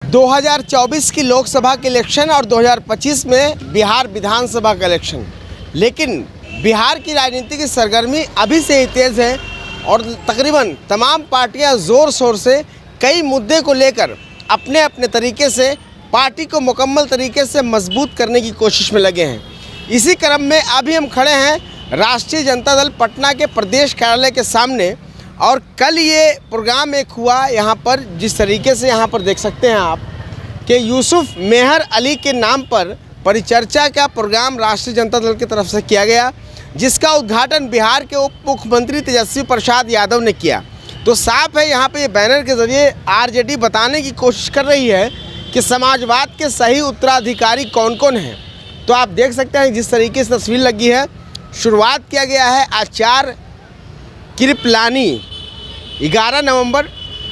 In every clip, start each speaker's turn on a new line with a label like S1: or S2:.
S1: 2024 की लोकसभा के इलेक्शन और 2025 में बिहार विधानसभा का इलेक्शन, लेकिन बिहार की राजनीति की सरगर्मी अभी से ही तेज़ है और तकरीबन तमाम पार्टियां ज़ोर शोर से कई मुद्दे को लेकर अपने अपने तरीके से पार्टी को मुकम्मल तरीके से मजबूत करने की कोशिश में लगे हैं। इसी क्रम में अभी हम खड़े हैं राष्ट्रीय जनता दल पटना के प्रदेश कार्यालय के सामने और कल ये प्रोग्राम एक हुआ यहाँ पर, जिस तरीके से यहाँ पर देख सकते हैं आप कि यूसुफ मेहर अली के नाम पर परिचर्चा का प्रोग्राम राष्ट्रीय जनता दल की तरफ से किया गया, जिसका उद्घाटन बिहार के उप मुख्यमंत्री तेजस्वी प्रसाद यादव ने किया। तो साफ है यहाँ पे ये बैनर के ज़रिए आरजेडी बताने की कोशिश कर रही है कि समाजवाद के सही उत्तराधिकारी कौन कौन हैं। तो आप देख सकते हैं जिस तरीके से तस्वीर लगी है, शुरुआत किया गया है आचार्य कृपलानी 11 नवंबर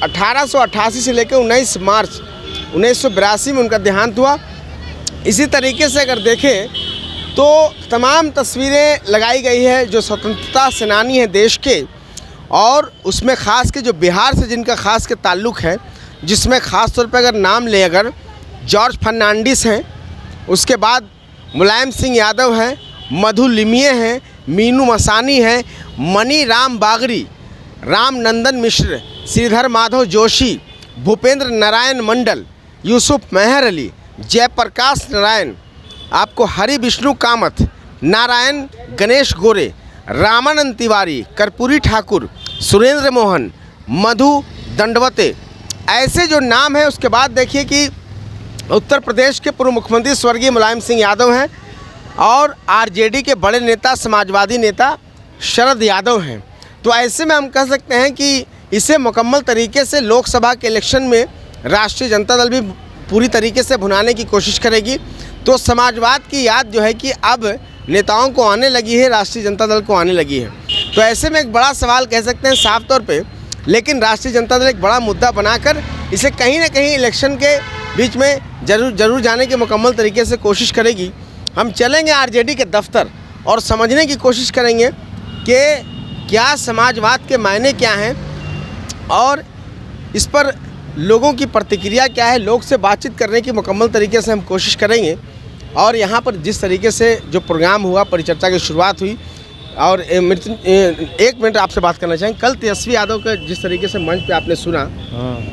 S1: 1888 से लेकर 19 मार्च 1982 में उनका देहांत हुआ। इसी तरीके से अगर देखें तो तमाम तस्वीरें लगाई गई है जो स्वतंत्रता सेनानी हैं देश के, और उसमें ख़ास के जो बिहार से जिनका ख़ास के ताल्लुक़ है, जिसमें ख़ास तौर पर अगर नाम लें, अगर जॉर्ज फर्नांडिस हैं, उसके बाद मुलायम सिंह यादव हैं, मधु लिमिये हैं, मीनू मसानी हैं, मनी राम बागरी, राम नंदन मिश्र, श्रीधर माधव जोशी, भूपेंद्र नारायण मंडल, यूसुफ मेहर अली, जयप्रकाश नारायण, आपको हरि विष्णु कामत, नारायण गणेश गोरे, रामानंद तिवारी, कर्पूरी ठाकुर, सुरेंद्र मोहन, मधु दंडवते, ऐसे जो नाम हैं। उसके बाद देखिए कि उत्तर प्रदेश के पूर्व मुख्यमंत्री स्वर्गीय मुलायम सिंह यादव हैं और आरजेडी के बड़े नेता समाजवादी नेता शरद यादव हैं। तो ऐसे में हम कह सकते हैं कि इसे मुकम्मल तरीके से लोकसभा के इलेक्शन में राष्ट्रीय जनता दल भी पूरी तरीके से भुनाने की कोशिश करेगी। तो समाजवाद की याद जो है कि अब नेताओं को आने लगी है, राष्ट्रीय जनता दल को आने लगी है। तो ऐसे में एक बड़ा सवाल कह सकते हैं साफ तौर पे, लेकिन राष्ट्रीय जनता दल एक बड़ा मुद्दा बनाकर इसे कहीं ना कहीं इलेक्शन के बीच में जरूर जाने की मुकम्मल तरीके से कोशिश करेगी। हम चलेंगे आरजेडी के दफ्तर और समझने की कोशिश करेंगे कि क्या समाजवाद के मायने क्या हैं और इस पर लोगों की प्रतिक्रिया क्या है। लोग से बातचीत करने की मुकम्मल तरीके से हम कोशिश करेंगे। और यहाँ पर जिस तरीके से जो प्रोग्राम हुआ, परिचर्चा की शुरुआत हुई, और एक मिनट आपसे बात करना चाहेंगे। कल तेजस्वी यादव का जिस तरीके से मंच पे आपने सुना,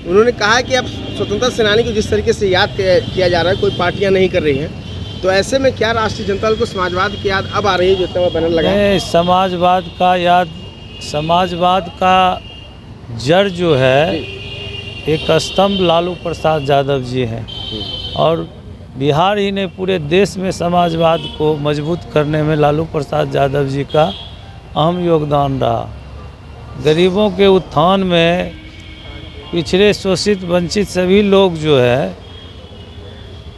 S1: उन्होंने कहा कि अब स्वतंत्रता सेनानी को जिस तरीके से याद किया जा रहा है, कोई पार्टियां नहीं कर रही हैं, तो ऐसे में क्या राष्ट्रीय जनता दल को समाजवाद की याद अब आ रही है? जो इतना बैनर लगा है समाजवाद का जड़ जो है, एक स्तंभ लालू प्रसाद यादव जी हैं, और बिहार ही ने पूरे देश में समाजवाद को मजबूत करने में लालू प्रसाद यादव जी का अहम योगदान रहा। गरीबों के उत्थान में पिछड़े, शोषित, वंचित सभी लोग जो है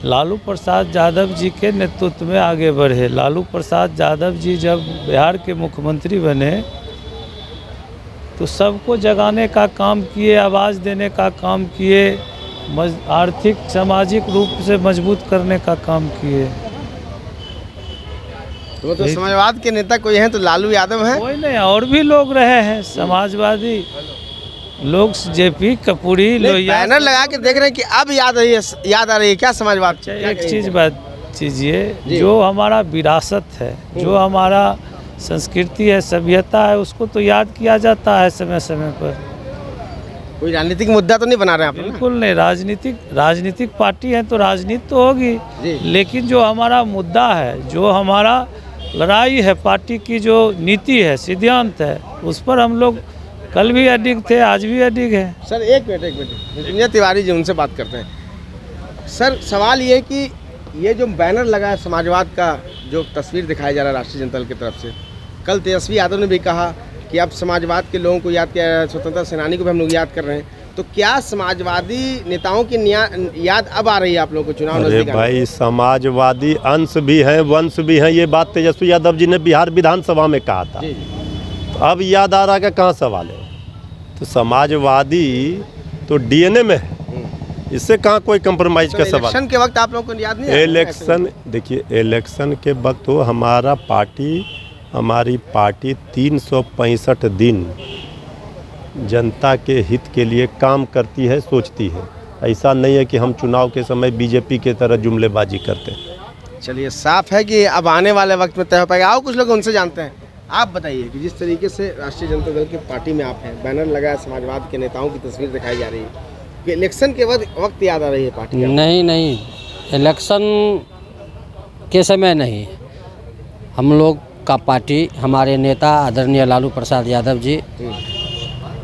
S1: लालू प्रसाद यादव जी के नेतृत्व में आगे बढ़े। लालू प्रसाद यादव जी जब बिहार के मुख्यमंत्री बने तो सबको जगाने का काम किए, आवाज़ देने का काम किए, आर्थिक सामाजिक रूप से मजबूत करने का काम किए।
S2: तो समाजवाद के नेता कोई हैं तो लालू यादव हैं?
S1: कोई नहीं, और भी लोग रहे हैं समाजवादी लोग, जेपी कपूरी।
S2: बैनर लगा के देख रहे हैं कि अब याद आ रही है क्या समाजवाद?
S1: एक चीज़ बात कीजिए, जो हमारा विरासत है, जो हमारा संस्कृति है, सभ्यता है, उसको तो याद किया जाता है समय समय पर।
S2: कोई राजनीतिक मुद्दा तो नहीं बना रहे हैं आप?
S1: बिल्कुल नहीं, राजनीतिक पार्टी है तो राजनीति तो होगी, लेकिन जो हमारा मुद्दा है, जो हमारा लड़ाई है, पार्टी की जो नीति है, सिद्धांत है, उस पर हम लोग कल भी अडिग थे, आज भी अडिग है।
S2: सर एक मिनट तिवारी जी, उनसे बात करते हैं। सर सवाल ये कि ये जो बैनर लगा है समाजवाद का, जो तस्वीर दिखाया जा रहा है राष्ट्रीय जनता दल की तरफ से, कल तेजस्वी यादव ने भी कहा कि अब समाजवाद के लोगों को याद किया, स्वतंत्रता सेनानी को भी हम लोग याद कर रहे हैं, तो क्या समाजवादी नेताओं की याद अब आ रही है आप लोगों को चुनाव नजदीक?
S3: भाई समाजवादी अंश भी हैं, वंश भी हैं, ये बात तेजस्वी यादव जी ने बिहार विधानसभा में कहा था। तो अब याद आ रहा का कहाँ सवाल है? तो समाजवादी तो डीएनए में है, इससे कहाँ कोई कंप्रोमाइज का सवाल?
S2: इलेक्शन के वक्त आप लोगों को याद नहीं?
S3: इलेक्शन देखिए, इलेक्शन के वक्त हो हमारी पार्टी 365 दिन जनता के हित के लिए काम करती है, सोचती है। ऐसा नहीं है कि हम चुनाव के समय बीजेपी के तरह जुमलेबाजी करते हैं।
S2: चलिए, साफ है कि अब आने वाले वक्त में तय हो पाएगा। आओ कुछ लोग उनसे जानते हैं। आप बताइए कि जिस तरीके से राष्ट्रीय जनता दल की पार्टी में आप हैं, बैनर लगा है, समाजवाद के नेताओं की तस्वीर दिखाई जा रही है, कि इलेक्शन के वक्त याद आ रही है पार्टी?
S4: नहीं, इलेक्शन के समय नहीं। हम लोग का पार्टी, हमारे नेता आदरणीय लालू प्रसाद यादव जी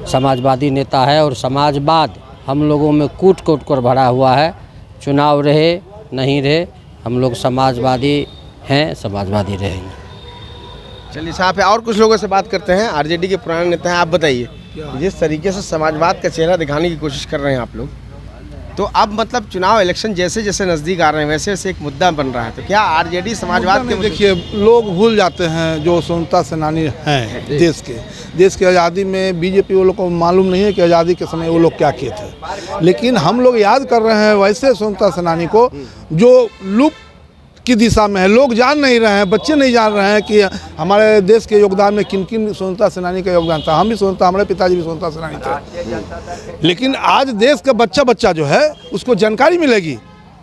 S4: समाजवादी नेता है और समाजवाद हम लोगों में कूट कर भरा हुआ है। चुनाव रहे नहीं रहे, हम लोग समाजवादी हैं, समाजवादी रहेंगे।
S2: चलिए, साफ है। और कुछ लोगों से बात करते हैं। आरजेडी के पुराने नेता हैं। आप बताइए, जिस तरीके से समाजवाद का चेहरा दिखाने की कोशिश कर रहे हैं आप लोग, तो अब मतलब चुनाव इलेक्शन जैसे जैसे नज़दीक आ रहे हैं वैसे वैसे एक मुद्दा बन रहा है, तो क्या आरजेडी समाजवाद के
S5: देखिए, लोग भूल जाते हैं जो स्वतंत्रता सेनानी हैं देश की आज़ादी में। बीजेपी वो लोग को मालूम नहीं है कि आज़ादी के समय वो लोग क्या किए थे, लेकिन हम लोग याद कर रहे हैं वैसे स्वतंत्रता सेनानी को जो लुप्त की दिशा में है। लोग जान नहीं रहे हैं, बच्चे नहीं जान रहे हैं कि हमारे देश के योगदान में किन किन स्वतंत्रता सेनानी का योगदान था। हम भी स्वतंत्रता, हमारे पिताजी भी स्वतंत्रता सेनानी थे, लेकिन आज देश का बच्चा जो है उसको जानकारी मिलेगी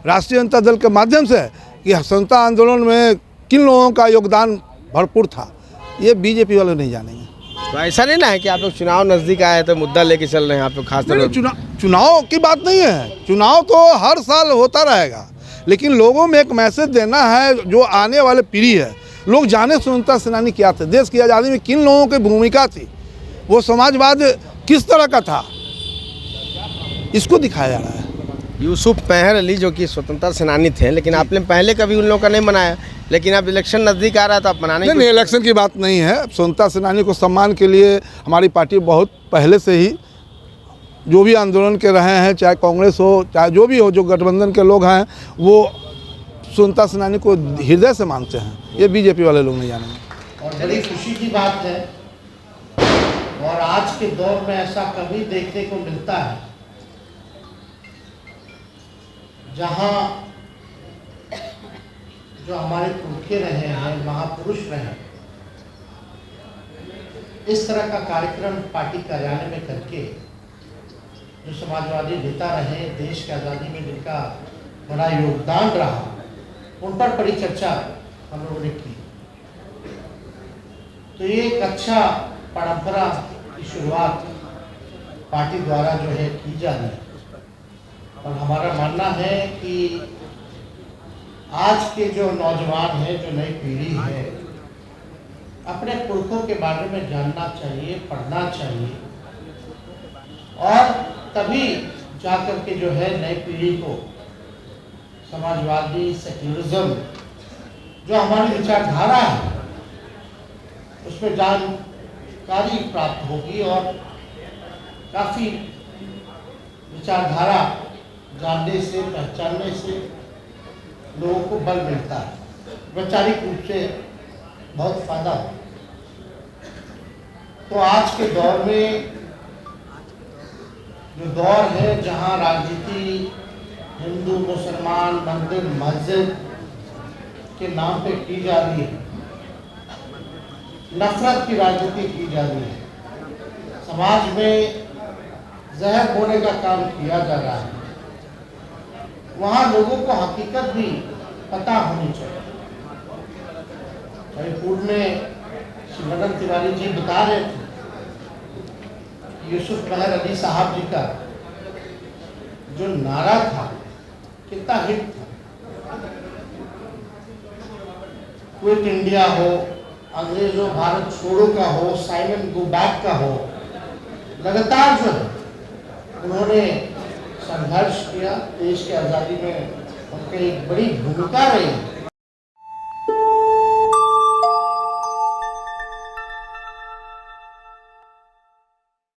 S5: राष्ट्रीय जनता दल के माध्यम से कि स्वतंत्रता आंदोलन में किन लोगों का योगदान भरपूर था। ये बीजेपी वाले नहीं जानेंगे।
S2: तो ऐसा नहीं ना है कि आप लोग चुनाव नज़दीक आए तो मुद्दा लेके चल रहे हैं आप लोग? खासतौर पर
S5: चुनाव की बात नहीं है, चुनाव तो हर साल होता रहेगा, लेकिन लोगों में एक मैसेज देना है जो आने वाले पीढ़ी है, लोग जाने स्वतंत्रता सेनानी क्या थे, देश की आज़ादी में किन लोगों की भूमिका थी, वो समाजवाद किस तरह का था, इसको दिखाया जा रहा है।
S2: यूसुफ मेहर अली जो कि स्वतंत्रता सेनानी थे, लेकिन आपने पहले कभी उन लोगों का नहीं मनाया, लेकिन अब इलेक्शन नज़दीक आ रहा है तो आप मनाने
S5: नहीं, इलेक्शन की बात नहीं है। स्वतंत्रता सेनानी को सम्मान के लिए हमारी पार्टी बहुत पहले से ही जो भी आंदोलन के रहे हैं, चाहे कांग्रेस हो चाहे जो भी हो, जो गठबंधन के लोग हैं वो स्वतंत्रता सेनानी को हृदय से मानते हैं। ये बीजेपी वाले लोग नहीं जानेंगे।
S6: और बड़ी खुशी की बात है, और आज के दौर में ऐसा कभी देखने को मिलता है जहां जो हमारे पुरखे रहे हैं, महापुरुष रहे, इस तरह का कार्यक्रम पार्टी कार्यालय में करके जो समाजवादी नेता रहे, देश की आज़ादी में जिनका बड़ा योगदान रहा, उन पर बड़ी चर्चा हम लोगों ने की। तो ये एक अच्छा परंपरा की शुरुआत पार्टी द्वारा जो है की जा रही है, और हमारा मानना है कि आज के जो नौजवान हैं, जो नई पीढ़ी है, अपने पुरखों के बारे में जानना चाहिए, पढ़ना चाहिए, और तभी जाकर के जो है नई पीढ़ी को समाजवादी सेक्युलरिज्म जो हमारी विचारधारा है उसमें जानकारी प्राप्त होगी, और काफ़ी विचारधारा जानने से, पहचानने से लोगों को बल मिलता है, वैचारिक रूप से बहुत फायदा हो। तो आज के दौर में जो दौर है जहां राजनीति हिंदू मुसलमान, मंदिर मस्जिद के नाम पे की जा रही है, नफरत की राजनीति की जा रही है, समाज में जहर बोने का काम किया जा रहा है, वहाँ लोगों को हकीकत भी पता होनी चाहिए। अभी पूर्व में श्री मदन तिवारी जी बता रहे थे यूसुफ मेहर अली साहब जी का जो नारा था कितना हिट था। क्विट इंडिया हो, अंग्रेजों भारत छोड़ो का हो, साइमन गो बैक का हो, लगातार जो है उन्होंने संघर्ष किया। देश की आज़ादी में उनकी एक बड़ी भूमिका रही।